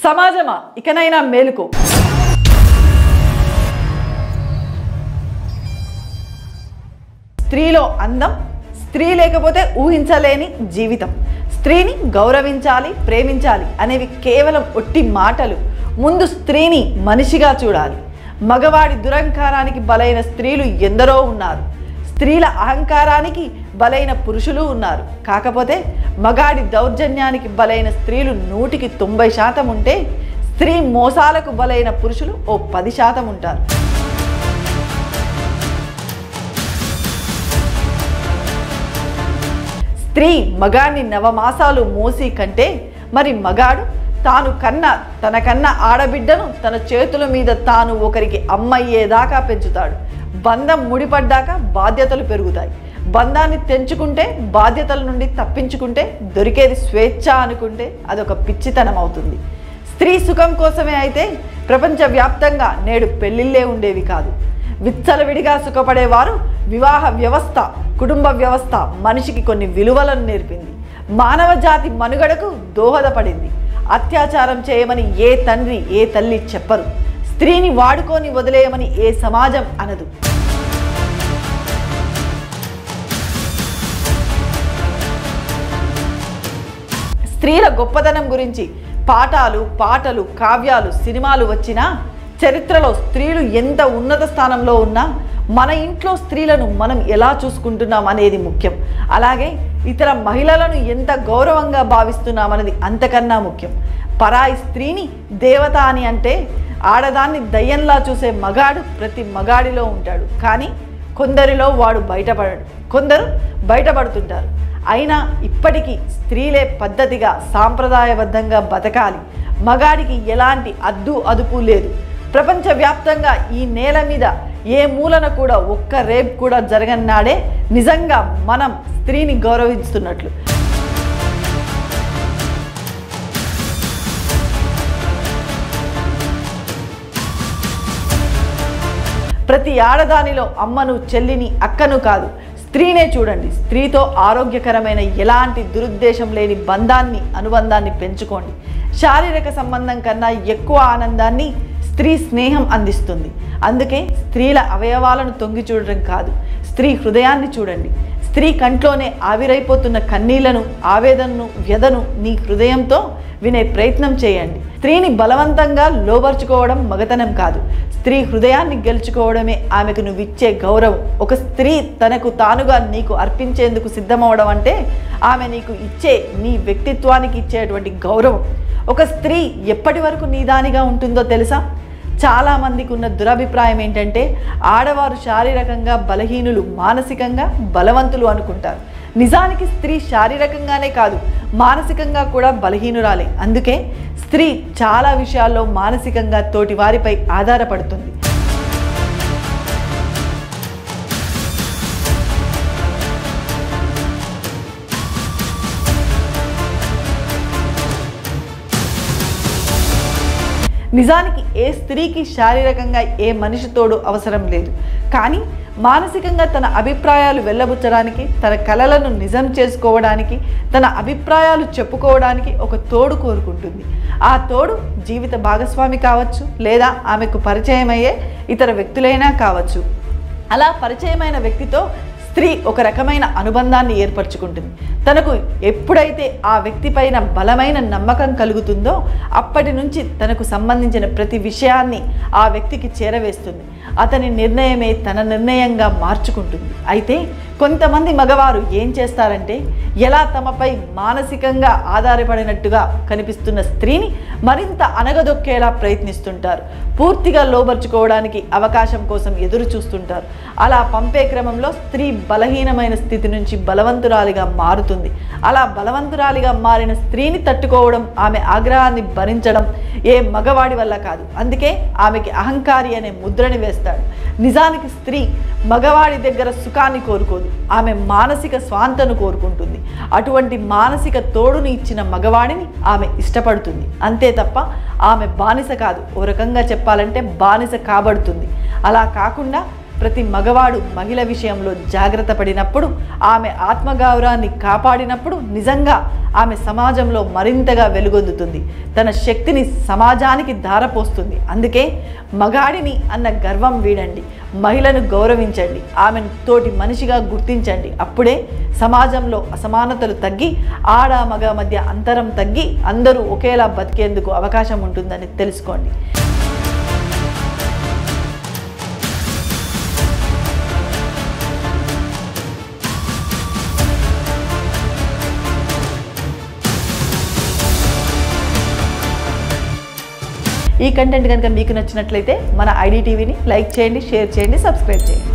సమాజమా ఇకనైనా మేలుకో. స్త్రీలో అందం, స్త్రీ లేకపోతే ఊహించలేని జీవితం, స్త్రీని గౌరవించాలి, ప్రేమించాలి అనేవి కేవలం ఒట్టి మాటలు. ముందు స్త్రీని మనిషిగా చూడాలి. మగవాడి దురహంకారానికి బలైన స్త్రీలు ఎందరో ఉన్నారు. స్త్రీల అహంకారానికి బలైన పురుషులు ఉన్నారు. కాకపోతే మగాడి దౌర్జన్యానికి బలైన స్త్రీలు 100కి 90% ఉంటే, స్త్రీ మోసాలకు బలైన పురుషులు ఓ 10% ఉంటారు. స్త్రీ మగాడిని నవమాసాలు మోసి కంటే, మరి మగాడు తనకన్నా ఆడబిడ్డను తన చేతుల మీద తాను ఒకరికి అమ్మయ్యేదాకా పెంచుతాడు. బంధం ముడిపడ్డాక బాధ్యతలు పెరుగుతాయి. బంధాన్ని తెంచుకుంటే, బాధ్యతల నుండి తప్పించుకుంటే దొరికేది స్వేచ్ఛ అనుకుంటే అదొక పిచ్చితనం అవుతుంది. స్త్రీ సుఖం కోసమే అయితే ప్రపంచవ్యాప్తంగా నేడు పెళ్లిళ్ళే ఉండేవి కాదు. విచ్చలవిడిగా సుఖపడేవారు. వివాహ వ్యవస్థ, కుటుంబ వ్యవస్థ మనిషికి కొన్ని విలువలను నేర్పింది. మానవ జాతి మనుగడకు దోహదపడింది. అత్యాచారం చేయమని ఏ తండ్రి, ఏ తల్లి చెప్పరు. స్త్రీని వాడుకొని వదిలేయమని ఏ సమాజం అనదు. స్త్రీల గొప్పతనం గురించి పాటలు, కావ్యాలు, సినిమాలు వచ్చినా, చరిత్రలో స్త్రీలు ఎంత ఉన్నత స్థానంలో ఉన్నా మన ఇంట్లో స్త్రీలను మనం ఎలా చూసుకుంటున్నాం అనేది ముఖ్యం. అలాగే ఇతర మహిళలను ఎంత గౌరవంగా భావిస్తున్నామనేది అంతకన్నా ముఖ్యం. పరాయి స్త్రీని దేవత అని అంటే, ఆడదాన్ని దయ్యంలా చూసే మగాడు ప్రతి మగాడిలో ఉంటాడు. కానీ కొందరిలో వాడు బయటపడడు. కొందరు బయటపడుతుంటారు. అయినా ఇప్పటికీ స్త్రీలే పద్ధతిగా, సాంప్రదాయబద్ధంగా బతకాలి. మగాడికి ఎలాంటి అదుపు లేదు. ప్రపంచవ్యాప్తంగా ఈ నేల మీద ఏ మూలన కూడా ఒక్క రేప్ కూడా జరగన్నాడే నిజంగా మనం స్త్రీని గౌరవిస్తున్నట్లు. ప్రతి ఆడదానిలో అమ్మను, చెల్లిని, అక్కను కాదు, స్త్రీనే చూడండి. స్త్రీతో ఆరోగ్యకరమైన ఎలాంటి దురుద్దేశం లేని అనుబంధాన్ని పెంచుకోండి. శారీరక సంబంధం కన్నా ఎక్కువ ఆనందాన్ని స్త్రీ స్నేహం అందిస్తుంది. అందుకే స్త్రీల అవయవాలను తొంగి చూడడం కాదు, స్త్రీ హృదయాన్ని చూడండి. స్త్రీ కంట్లోనే ఆవిరైపోతున్న కన్నీళ్లను, ఆవేదనను, వ్యధను నీ హృదయంతో వినే ప్రయత్నం చేయండి. స్త్రీని బలవంతంగా లోబర్చుకోవడం మగతనం కాదు. స్త్రీ హృదయాన్ని గెలుచుకోవడమే ఆమెకు నువ్విచ్చే గౌరవం. ఒక స్త్రీ తనకు తానుగా నీకు అర్పించేందుకు సిద్ధమవడం అంటే ఆమె నీకు ఇచ్చే, నీ వ్యక్తిత్వానికి ఇచ్చేటువంటి గౌరవం. ఒక స్త్రీ ఎప్పటి వరకు నీదానిగా ఉంటుందో తెలుసా? చాలామందికి ఉన్న దురభిప్రాయం ఏంటంటే, ఆడవారు శారీరకంగా బలహీనులు, మానసికంగా బలవంతులు అనుకుంటారు. నిజానికి స్త్రీ శారీరకంగానే కాదు, మానసికంగా కూడా బలహీనురాలే. అందుకే స్త్రీ చాలా విషయాల్లో మానసికంగా తోటి వారిపై ఆధారపడుతుంది. నిజానికి ఏ స్త్రీకి శారీరకంగా ఏ మనిషి తోడు అవసరం లేదు. కానీ మానసికంగా తన అభిప్రాయాలు వెళ్ళబుచ్చడానికి, తన కలలను నిజం చేసుకోవడానికి, తన అభిప్రాయాలు చెప్పుకోవడానికి ఒక తోడు కోరుకుంటుంది. ఆ తోడు జీవిత భాగస్వామి కావచ్చు, లేదా ఆమెకు పరిచయమయ్యే ఇతర వ్యక్తులైనా కావచ్చు. అలా పరిచయమైన వ్యక్తితో స్త్రీ ఒక రకమైన అనుబంధాన్ని ఏర్పరచుకుంటుంది. తనకు ఎప్పుడైతే ఆ వ్యక్తి పైన బలమైన నమ్మకం కలుగుతుందో అప్పటి నుంచి తనకు సంబంధించిన ప్రతి విషయాన్ని ఆ వ్యక్తికి చేరవేస్తుంది. అతని నిర్ణయమే తన నిర్ణయంగా మార్చుకుంటుంది. అయితే కొంతమంది మగవారు ఏం చేస్తారంటే, ఎలా తమపై మానసికంగా ఆధారపడినట్టుగా కనిపిస్తున్న స్త్రీని మరింత అనగదొక్కేలా ప్రయత్నిస్తుంటారు. పూర్తిగా లోబర్చుకోవడానికి అవకాశం కోసం ఎదురు చూస్తుంటారు. అలా పంపే క్రమంలో స్త్రీ బలహీనమైన స్థితి నుంచి బలవంతురాలిగా మారుతుంది. అలా బలవంతురాలిగా మారిన స్త్రీని తట్టుకోవడం, ఆమె ఆగ్రహాన్ని భరించడం ఏ మగవాడి వల్ల కాదు. అందుకే ఆమెకి అహంకారి అనే ముద్రని వేస్తాడు. నిజానికి స్త్రీ మగవాడి దగ్గర సుఖాన్ని కోరుకోదు, ఆమె మానసిక స్వాంతను కోరుకుంటుంది. అటువంటి మానసిక తోడుని ఇచ్చిన మగవాడిని ఆమె ఇష్టపడుతుంది. అంతే తప్ప ఆమె బానిస కాదు. ఓ రకంగా చెప్పాలంటే బానిస కాబడుతుంది. అలా కాకుండా ప్రతి మగవాడు మహిళ విషయంలో జాగ్రత్త పడినప్పుడు, ఆమె ఆత్మగౌరవాన్ని కాపాడినప్పుడు నిజంగా ఆమె సమాజంలో మరింతగా వెలుగొందుతుంది, తన శక్తిని సమాజానికి ధారపోస్తుంది. అందుకే మగాడిని అన్న గర్వం వీడండి, మహిళను గౌరవించండి, ఆమెను తోటి మనిషిగా గుర్తించండి. అప్పుడే సమాజంలో అసమానతలు తగ్గి, ఆడ మగ మధ్య అంతరం తగ్గి అందరూ ఒకేలా బతికేందుకు అవకాశం ఉంటుందని తెలుసుకోండి. ఈ కంటెంట్ కనుక మీకు నచ్చినట్లయితే మన ఐడి టీవీని లైక్ చేయండి, షేర్ చేయండి, సబ్స్క్రైబ్ చేయండి.